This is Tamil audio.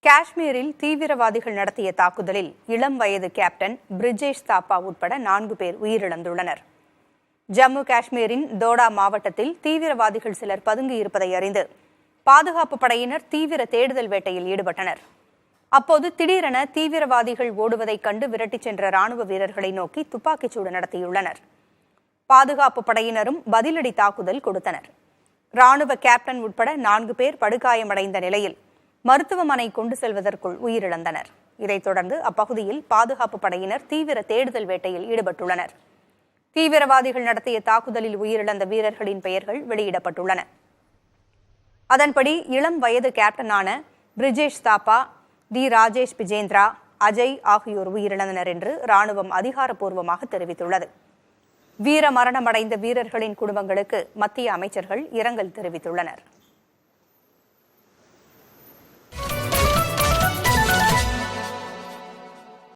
காஷ்மீரில் தீவிரவாதிகள் நடத்திய தாக்குதலில் இளம் வயது கேப்டன் பிரிஜேஷ் தாப்பா உட்பட 4 பேர் உயிரிழந்துள்ளனர். ஜம்மு காஷ்மீரின் தோடா மாவட்டத்தில் தீவிரவாதிகள் சிலர் பதுங்கியிருப்பதை அறிந்து பாதுகாப்பு படையினர் தீவிர தேடுதல் வேட்டையில் ஈடுபட்டனர். அப்போது திடீரென தீவிரவாதிகள் ஓடுவதைக் கண்டு விரட்டிச் சென்ற ராணுவ வீரர்களை நோக்கி துப்பாக்கிச்சூடு நடத்தியுள்ளனர். பாதுகாப்பு படையினரும் பதிலடி தாக்குதல் கொடுத்தனர். ராணுவ கேப்டன் உட்பட 4 பேர் படுகாயமடைந்த நிலையில் மருத்துவமனை கொண்டு செல்வதற்குள் உயிரிழந்தனர். இதைத் தொடர்ந்து அப்பகுதியில் பாதுகாப்பு படையினர் தீவிர தேடுதல் வேட்டையில் ஈடுபட்டுள்ளனர். தீவிரவாதிகள் நடத்திய தாக்குதலில் உயிரிழந்த வீரர்களின் பெயர்கள் வெளியிடப்பட்டுள்ளன. அதன்படி இளம் வயது கேப்டனான பிரிஜேஷ் தாப்பா, டி ராஜேஷ் பிஜேந்திரா, அஜய் ஆகியோர் உயிரிழந்தனர் என்று ராணுவம் அதிகாரப்பூர்வமாக தெரிவித்துள்ளது. வீர மரணமடைந்த வீரர்களின் குடும்பங்களுக்கு மத்திய அமைச்சர்கள் இரங்கல் தெரிவித்துள்ளனர்.